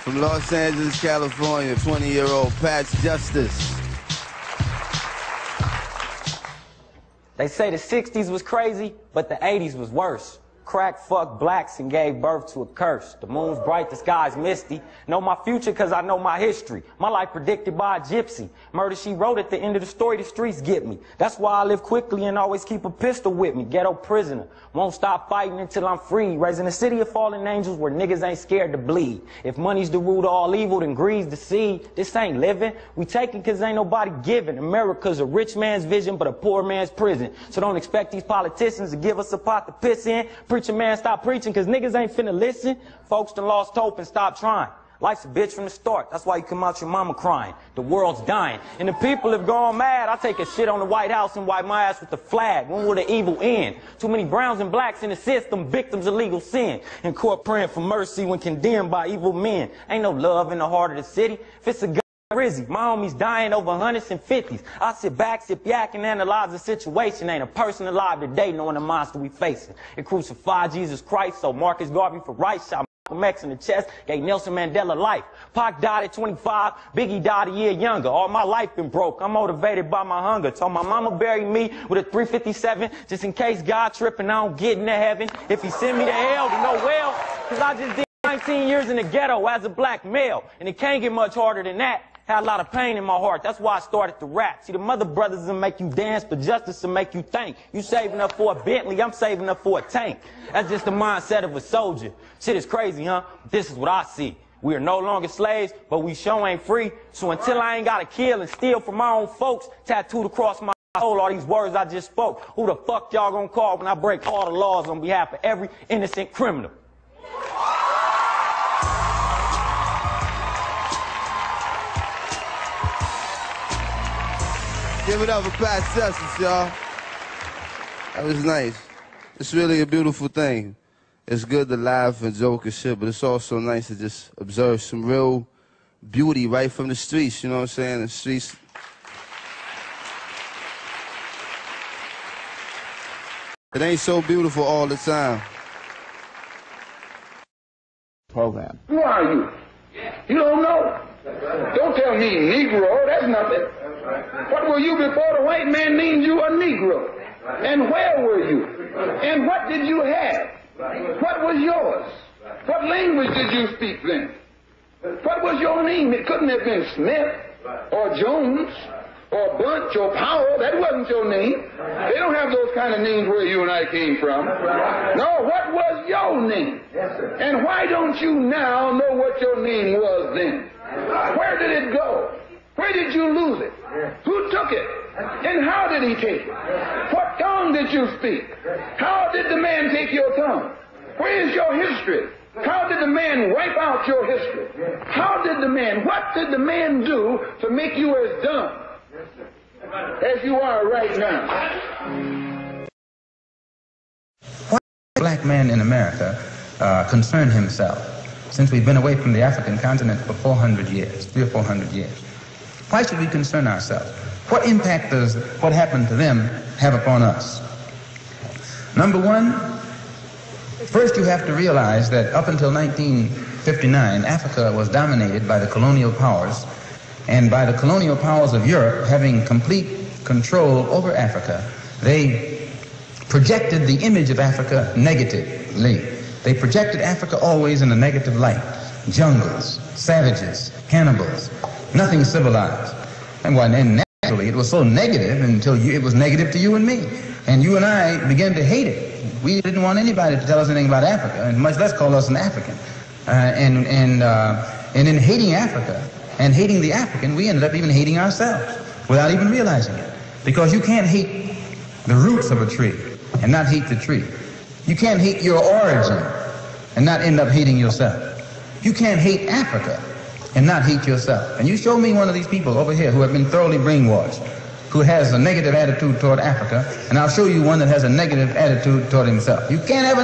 From Los Angeles, California, 20-year-old Patch Justice. They say the 60s was crazy, but the 80s was worse. Crack fucked blacks and gave birth to a curse. The moon's bright, the sky's misty. Know my future cause I know my history. My life predicted by a gypsy. Murder she wrote at the end of the story, the streets get me. That's why I live quickly and always keep a pistol with me. Ghetto prisoner, won't stop fighting until I'm free. Raising a city of fallen angels where niggas ain't scared to bleed. If money's the root of all evil, then greed's the seed. This ain't living, we taking cause ain't nobody giving. America's a rich man's vision but a poor man's prison. So don't expect these politicians to give us a pot to piss in. Preacher man, stop preaching, cause niggas ain't finna listen. Folks done lost hope and stop trying. Life's a bitch from the start, that's why you come out your mama crying. The world's dying, and the people have gone mad. I take a shit on the White House and wipe my ass with the flag. When will the evil end? Too many browns and blacks in the system, victims of legal sin. In court praying for mercy when condemned by evil men. Ain't no love in the heart of the city. If it's a gun, Rizzy, my homies dying over hundreds and fifties. I sit back, sip yak, and analyze the situation. Ain't a person alive today knowing the monster we facing. It crucified Jesus Christ, so Marcus Garvey for right, shot Malcolm X in the chest, gave Nelson Mandela life. Pac died at 25, Biggie died a year younger. All my life been broke, I'm motivated by my hunger. Told my mama bury me with a 357, just in case God tripping, I don't get into heaven. If he send me to hell, to know well, cause I just did 19 years in the ghetto as a black male, and it can't get much harder than that. Had a lot of pain in my heart. That's why I started to rap. See, the mother brothers will make you dance, but justice will make you think. You saving up for a Bentley, I'm saving up for a tank. That's just the mindset of a soldier. Shit is crazy, huh? This is what I see. We are no longer slaves, but we sure ain't free. So until I ain't got to kill and steal from my own folks, tattooed across my soul all these words I just spoke, who the fuck y'all gonna call when I break all the laws on behalf of every innocent criminal? Give it up for Patch Justice, y'all. That was nice. It's really a beautiful thing. It's good to laugh and joke and shit, but it's also nice to just observe some real beauty right from the streets, you know what I'm saying? The streets. It ain't so beautiful all the time. Program. Who are you? You don't know? Don't tell me Negro, that's nothing. What were you before the white man named you a Negro? And where were you? And what did you have? What was yours? What language did you speak then? What was your name? It couldn't have been Smith or Jones or Bunch or Powell. That wasn't your name. They don't have those kind of names where you and I came from. No, what was your name? And why don't you now know what your name was then? Where did it go? Where did you lose it? Who took it? And how did he take it? What tongue did you speak? How did the man take your tongue? Where is your history? How did the man wipe out your history? How did the man, what did the man do to make you as dumb as you are right now? Why does a black man in America concern himself since we've been away from the African continent for 400 years, 300 or 400 years? Why should we concern ourselves? What impact does what happened to them have upon us? Number one, first you have to realize that up until 1959, Africa was dominated by the colonial powers, and by the colonial powers of Europe having complete control over Africa, they projected the image of Africa negatively. They projected Africa always in a negative light. Jungles, savages, cannibals, nothing civilized. And naturally it was so negative until it was negative to you and me. And you and I began to hate it. We didn't want anybody to tell us anything about Africa, and much less call us an African. And in hating Africa and hating the African, we ended up even hating ourselves without even realizing it. Because you can't hate the roots of a tree and not hate the tree. You can't hate your origin and not end up hating yourself. You can't hate Africa and not hate yourself. And you show me one of these people over here who have been thoroughly brainwashed, who has a negative attitude toward Africa, and I'll show you one that has a negative attitude toward himself. You can't have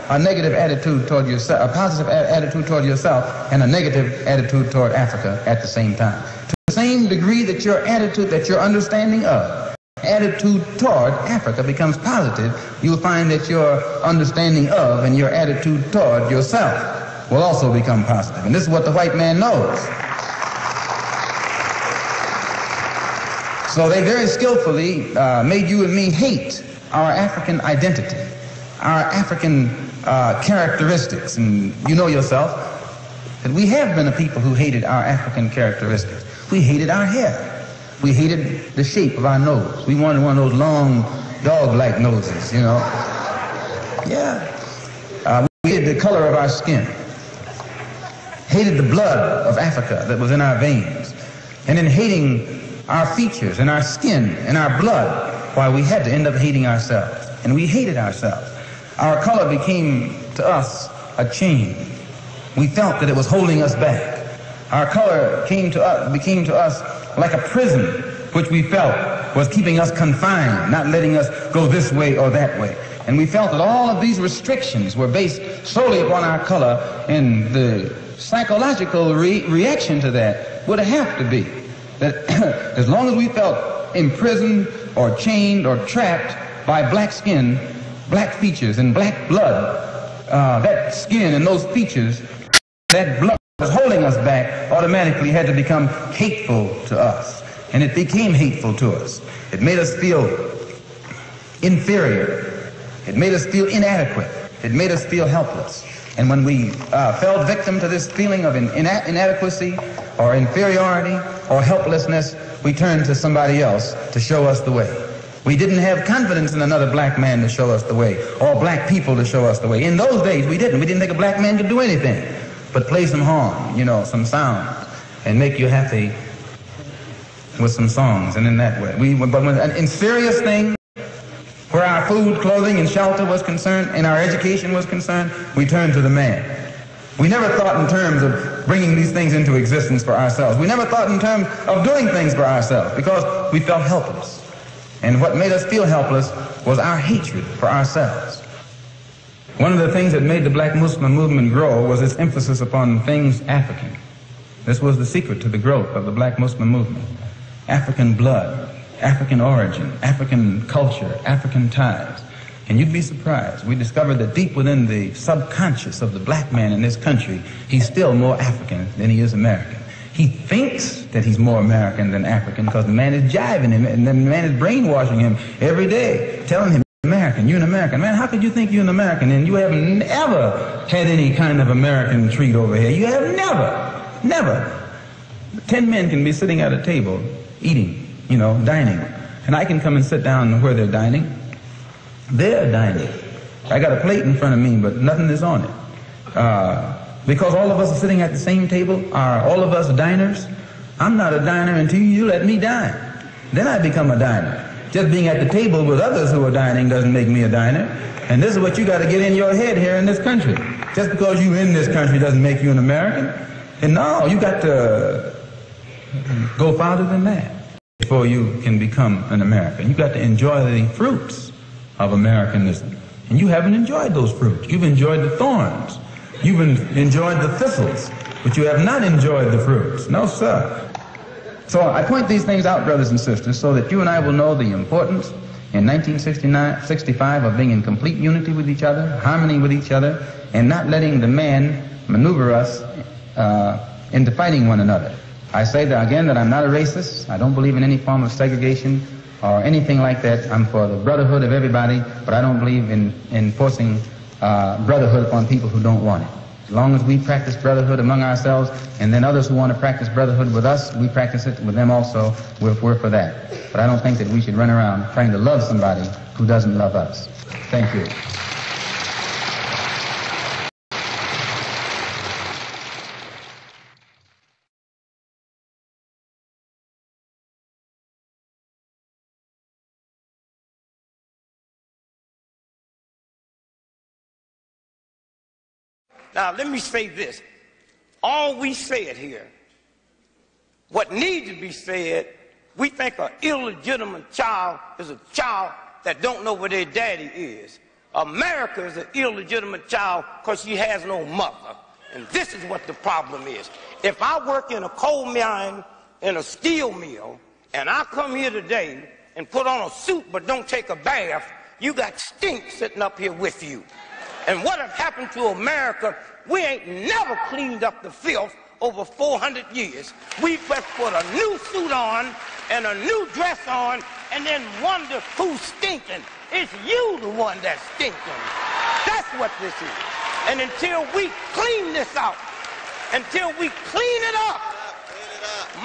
a negative attitude toward yourself, a positive attitude toward yourself, and a negative attitude toward Africa at the same time. To the same degree that your attitude, that your understanding of, attitude toward Africa becomes positive, you'll find that your understanding of and your attitude toward yourself will also become positive. And this is what the white man knows. So they very skillfully made you and me hate our African identity, our African characteristics. And you know yourself that we have been a people who hated our African characteristics. We hated our hair. We hated the shape of our nose. We wanted one of those long, dog-like noses, you know. Yeah. We hated the color of our skin. Hated the blood of Africa that was in our veins. And in hating our features and our skin and our blood, why we had to end up hating ourselves. And we hated ourselves. Our color became to us a chain. We felt that it was holding us back. Our color became to us like a prison, which we felt was keeping us confined, not letting us go this way or that way. And we felt that all of these restrictions were based solely upon our color, and the psychological reaction to that would have to be that as long as we felt imprisoned or chained or trapped by black skin, black features, and black blood, that skin and those features, that blood was holding us back, automatically had to become hateful to us. And it became hateful to us. It made us feel inferior. It made us feel inadequate. It made us feel helpless. And when we fell victim to this feeling of inadequacy or inferiority or helplessness, we turned to somebody else to show us the way. We didn't have confidence in another black man to show us the way, or black people to show us the way. In those days, we didn't. We didn't think a black man could do anything but play some horn, you know, some sound, and make you happy with some songs, and in that way. But in serious things, where our food, clothing, and shelter was concerned, and our education was concerned, we turned to the man. We never thought in terms of bringing these things into existence for ourselves. We never thought in terms of doing things for ourselves, because we felt helpless. And what made us feel helpless was our hatred for ourselves. One of the things that made the black Muslim movement grow was its emphasis upon things African. This was the secret to the growth of the black Muslim movement. African blood, African origin, African culture, African ties. And you'd be surprised. We discovered that deep within the subconscious of the black man in this country, he's still more African than he is American. He thinks that he's more American than African because the man is jiving him, and the man is brainwashing him every day, telling him, American, you're an American. Man, how could you think you're an American and you haven't ever had any kind of American treat over here? You have never. 10 men can be sitting at a table eating, you know, dining. And I can come and sit down where they're dining. They're dining. I got a plate in front of me, but nothing is on it. Because all of us are sitting at the same table, are all of us diners? I'm not a diner until you let me dine. Then I become a diner. Just being at the table with others who are dining doesn't make me a diner. And this is what you got to get in your head here in this country. Just because you're in this country doesn't make you an American. And no, you got to go farther than that before you can become an American. You got to enjoy the fruits of Americanism. And you haven't enjoyed those fruits. You've enjoyed the thorns. You've enjoyed the thistles, but you have not enjoyed the fruits. No, sir. So I point these things out, brothers and sisters, so that you and I will know the importance in 1965 of being in complete unity with each other, harmony with each other, and not letting the man maneuver us into fighting one another. I say that again that I'm not a racist. I don't believe in any form of segregation or anything like that. I'm for the brotherhood of everybody, but I don't believe in enforcing brotherhood upon people who don't want it. As long as we practice brotherhood among ourselves, and then others who want to practice brotherhood with us, we practice it with them also. We're for that. But I don't think that we should run around trying to love somebody who doesn't love us. Thank you. Now, let me say this. All we said here, what needs to be said, we think an illegitimate child is a child that don't know where their daddy is. America is an illegitimate child because she has no mother. And this is what the problem is. If I work in a coal mine, in a steel mill, and I come here today and put on a suit but don't take a bath, you got stink sitting up here with you. And what have happened to America, we ain't never cleaned up the filth over 400 years. We just put a new suit on and a new dress on and then wonder who's stinking. It's you the one that's stinking. That's what this is. And until we clean this out, until we clean it up,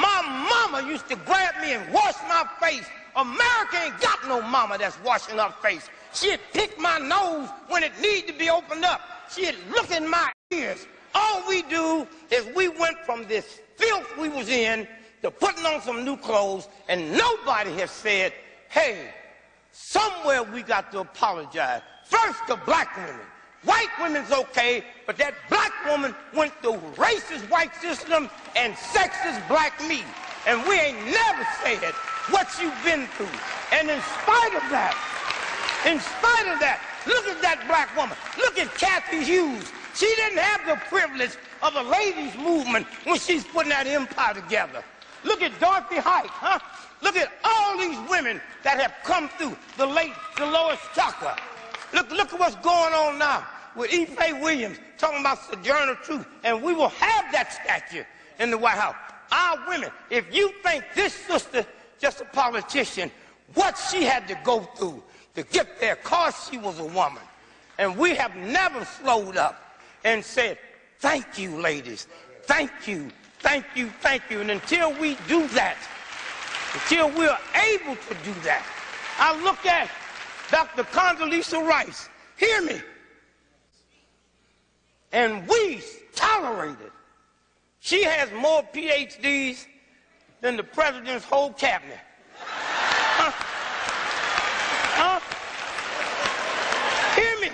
my mama used to grab me and wash my face. America ain't got no mama that's washing her face. She'd pick my nose when it needed to be opened up. She'd look in my ears. All we do is we went from this filth we was in to putting on some new clothes, and nobody has said, hey, somewhere we got to apologize. First, to black women. White women's okay, but that black woman went through racist white system and sexist black me. And we ain't never said what you've been through. And in spite of that, look at that black woman. Look at Kathy Hughes. She didn't have the privilege of a ladies' movement when she's putting that empire together. Look at Dorothy Height, huh? Look at all these women that have come through, the late Dolores Tucker. Look at what's going on now with Ife Williams talking about Sojourner Truth, and we will have that statue in the White House. Our women, if you think this sister just a politician, what she had to go through to get there, cause she was a woman. And we have never slowed up and said, thank you, ladies, thank you, thank you, thank you. And until we do that, until we're able to do that, I look at Dr. Condoleezza Rice, hear me, and we tolerate it. She has more PhDs than the president's whole cabinet. Huh? Huh? Hear me.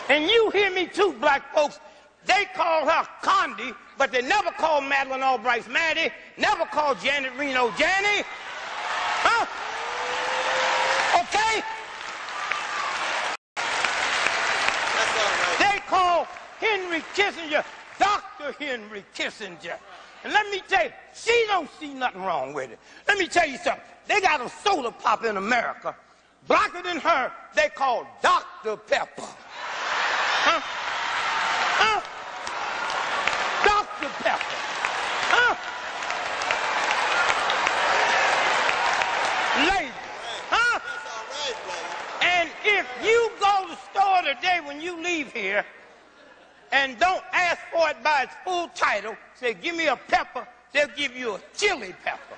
And you hear me too, black folks. They call her Condi, but they never call Madeleine Albright Maddie, never call Janet Reno Janny. Huh? Okay? They call Henry Kissinger Dr. Henry Kissinger. And let me tell you, she don't see nothing wrong with it. Let me tell you something. They got a soda pop in America. Blacker than her, they call Dr. Pepper. Huh? Huh? Dr. Pepper. Huh? Lady. Huh? And if you go to the store today when you leave here and don't ask for it by its full title, say, give me a pepper, they'll give you a chili pepper.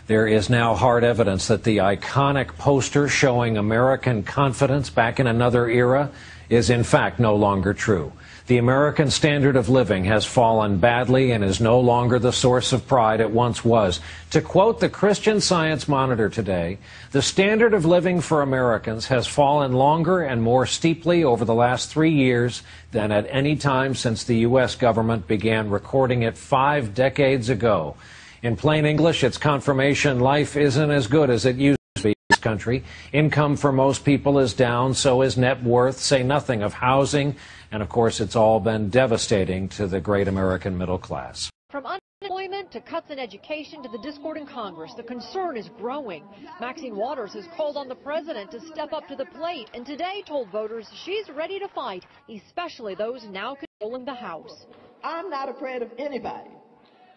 There is now hard evidence that the iconic poster showing American confidence back in another era is in fact no longer true. The American standard of living has fallen badly and is no longer the source of pride it once was. To quote the Christian Science Monitor today, the standard of living for Americans has fallen longer and more steeply over the last 3 years than at any time since the U.S. government began recording it 5 decades ago. In plain English, it's confirmation life isn't as good as it used to be in this country. Income for most people is down, so is net worth, say nothing of housing, and of course it's all been devastating to the great American middle class. From unemployment to cuts in education to the discord in Congress, the concern is growing. Maxine Waters has called on the president to step up to the plate and today told voters she's ready to fight, especially those now controlling the House. I'm not afraid of anybody.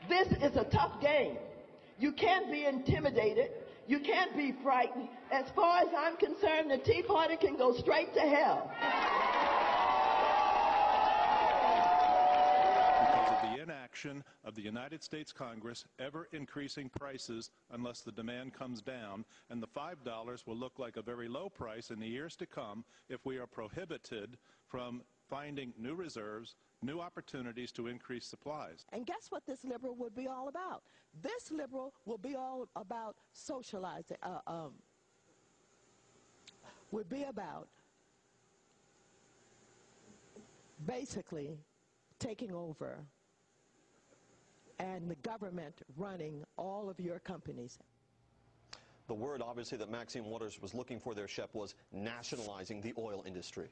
This is a tough game. You can't be intimidated. You can't be frightened. As far as I'm concerned, the Tea Party can go straight to hell. Because of the inaction of the United States Congress ever increasing prices unless the demand comes down, and the $5 will look like a very low price in the years to come if we are prohibited from finding new reserves, new opportunities to increase supplies. And guess what this liberal would be all about? This liberal will be all about socializing, would be about basically taking over and the government running all of your companies. The word, obviously, that Maxine Waters was looking for there, Shep, was nationalizing the oil industry.